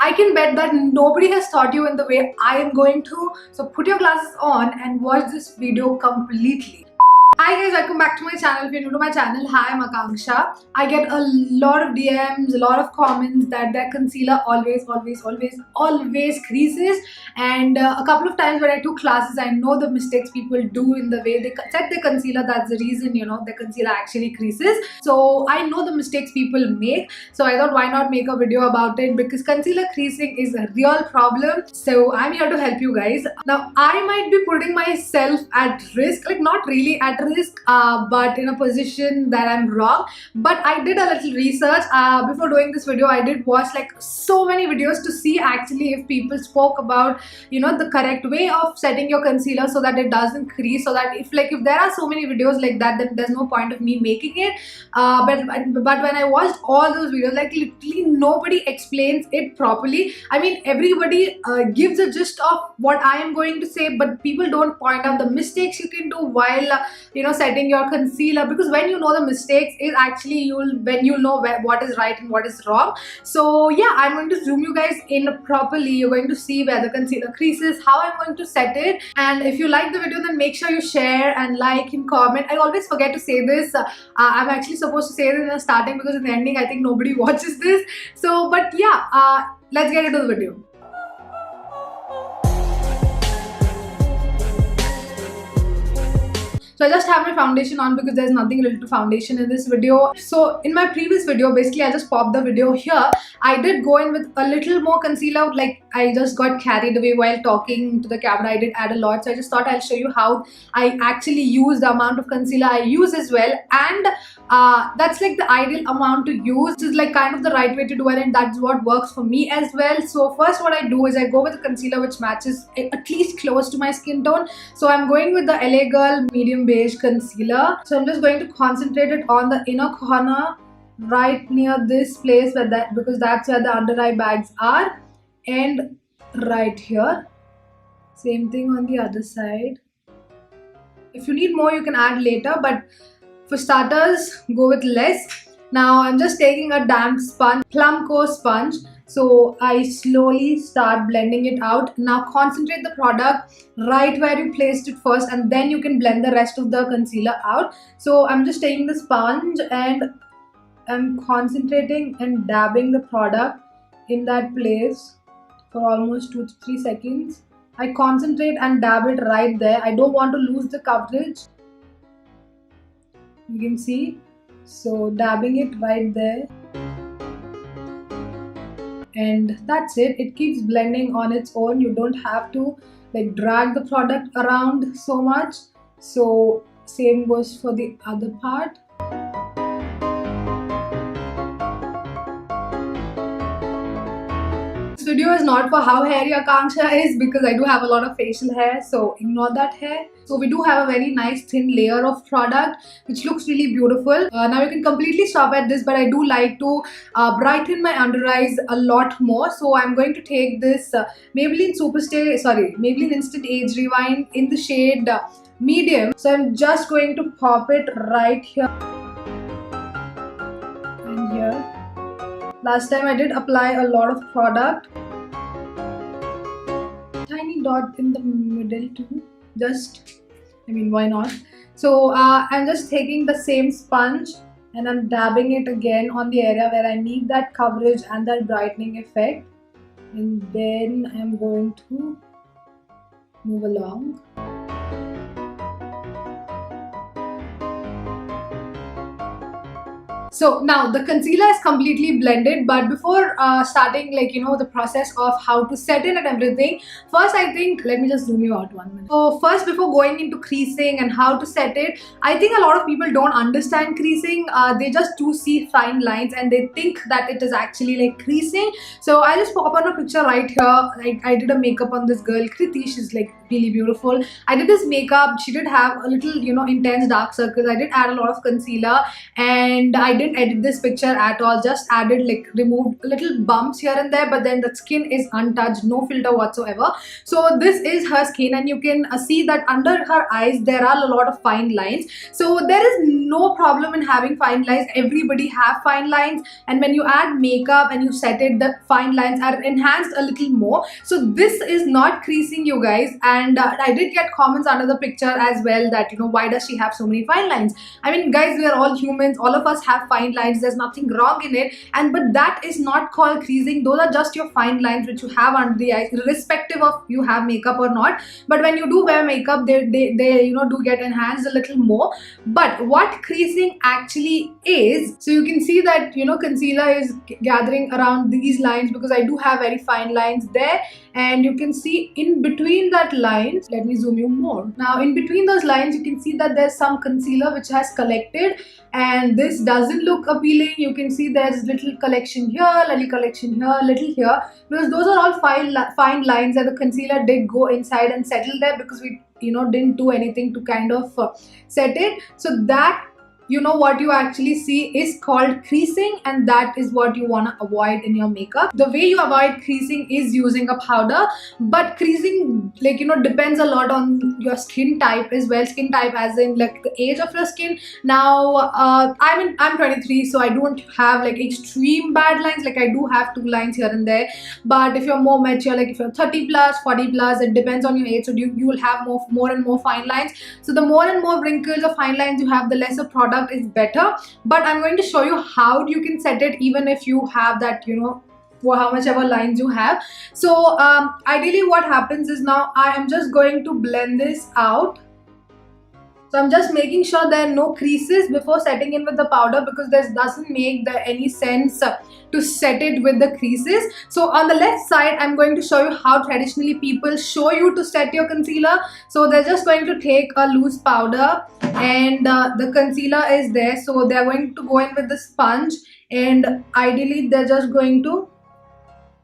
I can bet that nobody has taught you in the way I am going to. So put your glasses on and watch this video completely. Hi guys, welcome back to my channel. If you're new to my channel, hi, I'm Akanksha. I get a lot of DMs, a lot of comments that their concealer always creases. And a couple of times when I took classes, I know the mistakes people do in the way they set their concealer. That's the reason, the concealer actually creases. So I know the mistakes people make. So I thought, why not make a video about it? Because concealer creasing is a real problem. So I'm here to help you guys. Now, I might be putting myself at risk, like not really at risk, but in a position that I'm wrong. But I did a little research before doing this video. I did watch like so many videos to see actually if people spoke about the correct way of setting your concealer so that it doesn't crease. So that if there are so many videos like that, then there's no point of me making it. But when I watched all those videos, like literally nobody explains it properly. I mean, everybody gives a gist of what I am going to say, but people don't point out the mistakes you can do while setting your concealer, because when you know the mistakes is actually when you know what is right and what is wrong. So yeah, I'm going to zoom you guys in properly. You're going to see where the concealer creases, how I'm going to set it. And if you like the video, then make sure you share and like and comment. I always forget to say this. I'm actually supposed to say this in the starting, because in the ending I think nobody watches this. So but yeah, let's get into the video. So I just have my foundation on because there's nothing related to foundation in this video. So in my previous video, basically I just popped the video here. I did go in with a little more concealer, like I just got carried away while talking to the camera. I did add a lot, so I just thought I'll show you how I actually use the amount of concealer I use as well. And that's like the ideal amount to use. This is like kind of the right way to do it, and that's what works for me as well. So first what I do is I go with a concealer which matches at least close to my skin tone. So I'm going with the LA Girl Medium Beige Concealer. So I'm just going to concentrate it on the inner corner, right near this place because that's where the under eye bags are, and right here. Same thing on the other side. If you need more, you can add later, but for starters, go with less. Now I'm just taking a damp sponge, Plum Co sponge. So I slowly start blending it out. Now concentrate the product right where you placed it first, and then you can blend the rest of the concealer out. So I'm just taking the sponge and I'm concentrating and dabbing the product in that place for almost 2 to 3 seconds. I concentrate and dab it right there. I don't want to lose the coverage. You can see. So dabbing it right there. And that's it. It keeps blending on its own. You don't have to like drag the product around so much. So same goes for the other part. This video is not for how hairy Akanksha is, because I do have a lot of facial hair, so ignore that hair. So we do have a very nice thin layer of product which looks really beautiful. Now you can completely stop at this, but I do like to brighten my under eyes a lot more. So I'm going to take this Maybelline Instant Age Rewind in the shade medium. So I'm just going to pop it right here and here. Last time I did apply a lot of product. Tiny dot in the middle too. Why not? So I'm just taking the same sponge and I'm dabbing it again on the area where I need that coverage and that brightening effect. And then I'm going to move along. So now the concealer is completely blended, but before starting the process of how to set it and everything, first I think, let me just zoom you out 1 minute. So first, before going into creasing and how to set it, I think a lot of people don't understand creasing. They just do see fine lines and they think that it is actually like creasing. So I just pop on a picture right here. Like I did a makeup on this girl, Kriti. She's like really beautiful. I did this makeup. She did have a little intense dark circles. I did add a lot of concealer and I did didn't edit this picture at all, just added, like, removed little bumps here and there, but then the skin is untouched, no filter whatsoever. So this is her skin, and you can see that under her eyes there are a lot of fine lines. So there is no problem in having fine lines. Everybody have fine lines, and when you add makeup and you set it, the fine lines are enhanced a little more. So this is not creasing, you guys. And I did get comments under the picture as well that, you know, why does she have so many fine lines? I mean, guys, we are all humans, all of us have fine lines, there's nothing wrong in it. And but that is not called creasing. Those are just your fine lines which you have under the eyes, irrespective of you have makeup or not. But when you do wear makeup, they you know, do get enhanced a little more. But what creasing actually is, so you can see that, you know, concealer is gathering around these lines because I do have very fine lines there, and you can see in between that lines, let me zoom you more. Now in between those lines you can see that there's some concealer which has collected, and this doesn't look appealing. You can see there's little collection here, little collection here, little here, because those are all fine lines that the concealer did go inside and settle there because we, you know, didn't do anything to kind of set it. So that, you know, what you actually see is called creasing, and that is what you want to avoid in your makeup. The way you avoid creasing is using a powder, but creasing, like, you know, depends a lot on your skin type as well. Skin type as in, like, the age of your skin. Now I'm 23, so I don't have like extreme bad lines. Like, I do have 2 lines here and there, but if you're more mature, like if you're 30 plus, 40 plus, it depends on your age, so you will have more and more fine lines. So the more and more wrinkles or fine lines you have, the lesser product is better. But I'm going to show you how you can set it even if you have that, you know, for how much ever lines you have. So ideally what happens is, now I am just going to blend this out. So I'm just making sure there are no creases before setting in with the powder, because this doesn't make any sense to set it with the creases. So on the left side, I'm going to show you how traditionally people show you to set your concealer. So they're just going to take a loose powder, and the concealer is there. So they're going to go in with the sponge, and ideally they're just going to,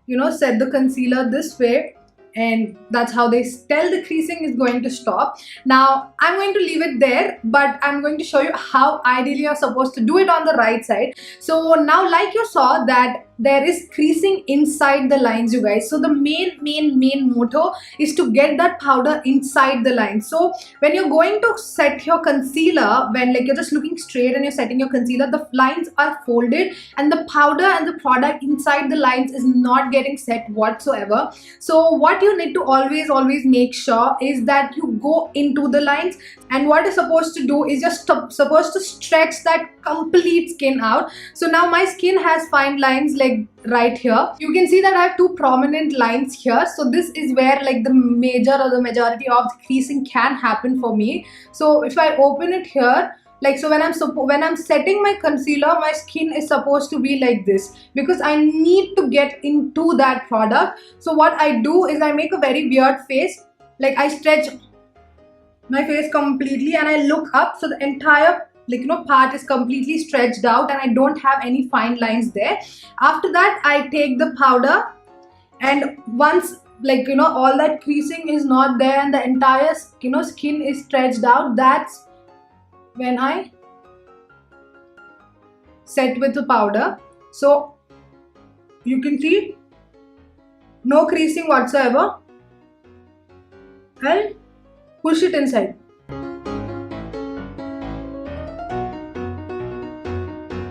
you know, set the concealer this way, and that's how they tell the creasing is going to stop. Now I'm going to leave it there, but I'm going to show you how ideally you're supposed to do it on the right side. So now, like you saw, that there is creasing inside the lines, you guys. So the main motto is to get that powder inside the line. So when you're going to set your concealer, when like you're just looking straight and you're setting your concealer, the lines are folded and the powder and the product inside the lines is not getting set whatsoever. So what you need to always make sure is that you go into the lines, and what is supposed to do is just supposed to stretch that complete skin out. So now my skin has fine lines like right here. You can see that I have 2 prominent lines here. So this is where like the major or the majority of the creasing can happen for me. So if I open it here, like, so when I'm setting my concealer, my skin is supposed to be like this because I need to get into that product. So what I do is I make a very weird face, like I stretch my face completely and I look up, so the entire, like, you know, part is completely stretched out and I don't have any fine lines there. After that, I take the powder, and once, like, you know, all that creasing is not there and the entire, you know, skin is stretched out, that's when I set with the powder. So you can see no creasing whatsoever, and push it inside.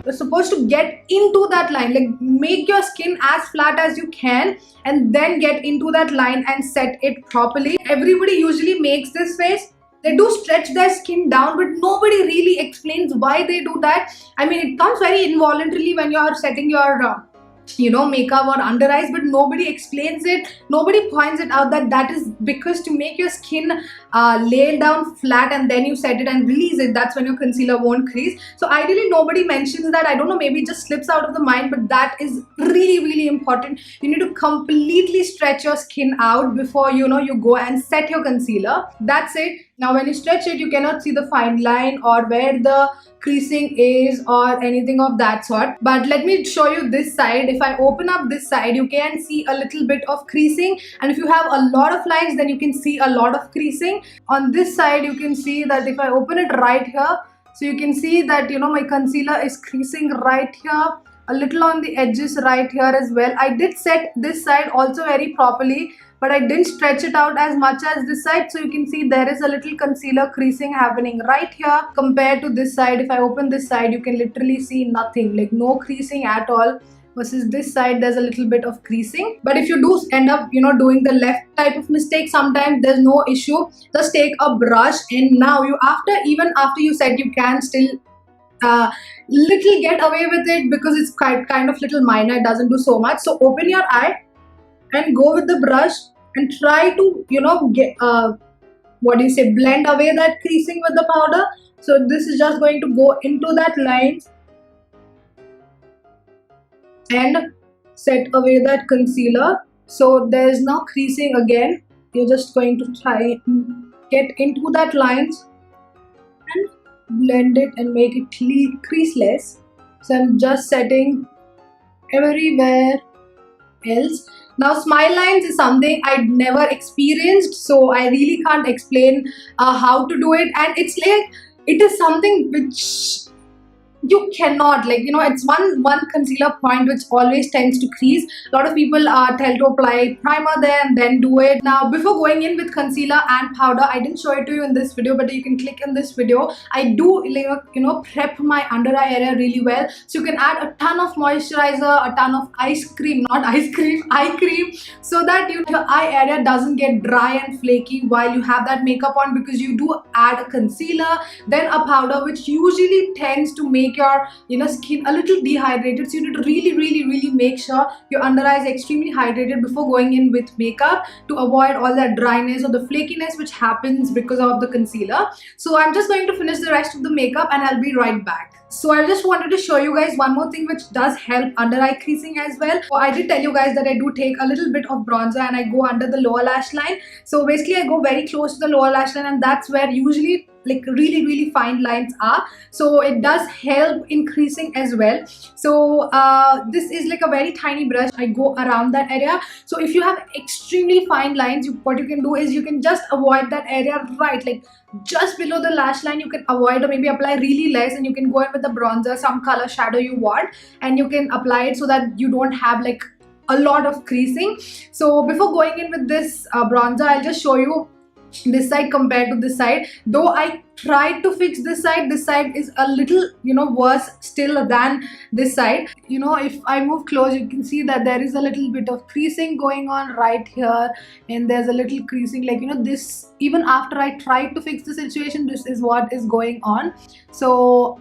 You're supposed to get into that line, like make your skin as flat as you can and then get into that line and set it properly. Everybody usually makes this face. They do stretch their skin down, but nobody really explains why they do that. I mean, it comes very involuntarily when you're setting your you know, makeup or under eyes, but nobody explains it, nobody points it out that is because to make your skin lay down flat and then you set it and release it, that's when your concealer won't crease. So ideally nobody mentions that. I don't know, maybe it just slips out of the mind, but that is really important. You need to completely stretch your skin out before, you know, you go and set your concealer. That's it. Now when you stretch it, you cannot see the fine line or where the creasing is or anything of that sort. But let me show you this side. If I open up this side, you can see a little bit of creasing, and if you have a lot of lines, then you can see a lot of creasing. On this side, you can see that if I open it right here, So you can see that, you know, my concealer is creasing right here, a little on the edges right here as well. I did set this side also very properly, but I didn't stretch it out as much as this side. So you can see there is a little concealer creasing happening right here compared to this side. If I open this side, you can literally see nothing, like no creasing at all, versus this side there's a little bit of creasing. But if you do end up, you know, doing the left type of mistake, sometimes there's no issue. Just take a brush, and now you, even after you set, you can still little get away with it because it's kind of little minor, it doesn't do so much. So open your eye and go with the brush and try to, you know, get blend away that creasing with the powder. So this is just going to go into that line and set away that concealer. So there is no creasing again. You're just going to try and get into that lines and blend it and make it creaseless. So I'm just setting everywhere else. Now smile lines is something I'd never experienced, so I really can't explain how to do it. And it's like, it is something which you cannot, like, you know, it's one concealer point which always tends to crease. A lot of people tell to apply primer there and then do it. Now before going in with concealer and powder, I didn't show it to you in this video, but you can click in this video. I do, you know, prep my under eye area really well. So you can add a ton of moisturizer, a ton of eye cream, so that your eye area doesn't get dry and flaky while you have that makeup on, because you do add a concealer, then a powder, which usually tends to make your, you know, skin a little dehydrated. So you need to really make sure your under eye is extremely hydrated before going in with makeup, to avoid all that dryness or the flakiness which happens because of the concealer. So I'm just going to finish the rest of the makeup and I'll be right back. So I just wanted to show you guys one more thing which does help under eye creasing as well. So I did tell you guys that I do take a little bit of bronzer and I go under the lower lash line. So basically I go very close to the lower lash line, and that's where usually like really fine lines are. So it does help in creasing as well. So this is like a very tiny brush. I go around that area. So if you have extremely fine lines, what you can do is you can just avoid that area, right, like just below the lash line. You can avoid or maybe apply really less, and you can go in with the bronzer, some color shadow you want, and you can apply it so that you don't have like a lot of creasing. So before going in with this bronzer, I'll just show you this side compared to this side. Though I tried to fix this side is a little, you know, worse still than this side. You know, if I move close, you can see that there is a little bit of creasing going on right here, and there's a little creasing, like, you know, this, even after I tried to fix the situation, this is what is going on. So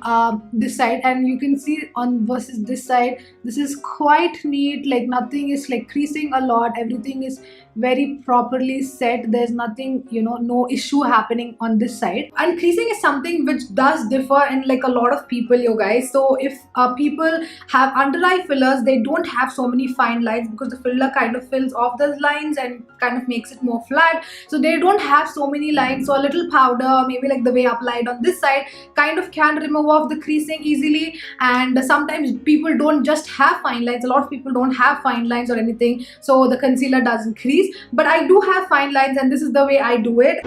this side, and you can see on versus this side, this is quite neat, like nothing is like creasing a lot, everything is very properly set. There's nothing, you know, no issue happening on this side. And creasing is something which does differ in like a lot of people, you guys. So if people have under eye fillers, they don't have so many fine lines because the filler kind of fills off those lines and kind of makes it more flat. So they don't have so many lines. So a little powder, maybe like the way applied on this side, kind of can remove off the creasing easily. And sometimes people don't just have fine lines. A lot of people don't have fine lines or anything, so the concealer doesn't crease. But I do have fine lines, and this is the way I do it.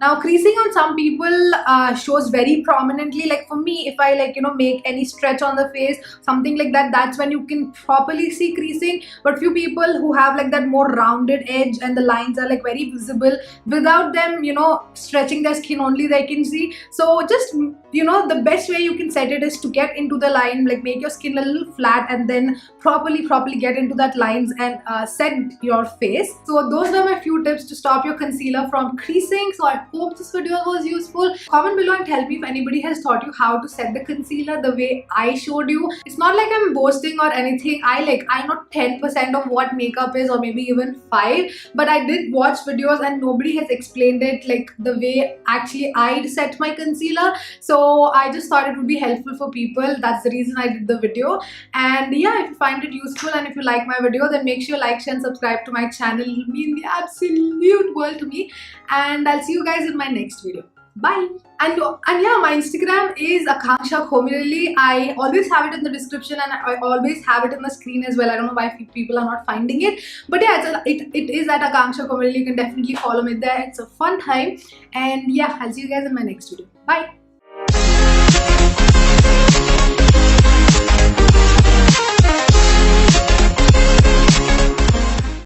Now creasing on some people shows very prominently. Like for me, if I like, you know, make any stretch on the face, something like that, that's when you can properly see creasing. But few people who have like that more rounded edge and the lines are like very visible, without them, you know, stretching their skin only, they can see. So just, you know, the best way you can set it is to get into the line, like make your skin a little flat, and then properly get into that lines and set your face. So those were my few tips to stop your concealer from creasing. So I hope this video was useful. Comment below and tell me if anybody has taught you how to set the concealer the way I showed you. It's not like I'm boasting or anything. I know 10% of what makeup is, or maybe even 5, but I did watch videos and nobody has explained it like the way actually I'd set my concealer. So I just thought it would be helpful for people. That's the reason I did the video. And yeah, if you find it useful and if you like my video, then make sure you like, share and subscribe to my channel. It will mean the absolute world to me. And I'll see you guys in my next video. Bye. And yeah, my Instagram is Akanksha Khomirali. I always have it in the description, and I always have it in the screen as well. I don't know why people are not finding it, but yeah, it is at Akanksha Khomirali. You can definitely follow me there. It's a fun time, and yeah, I'll see you guys in my next video. Bye.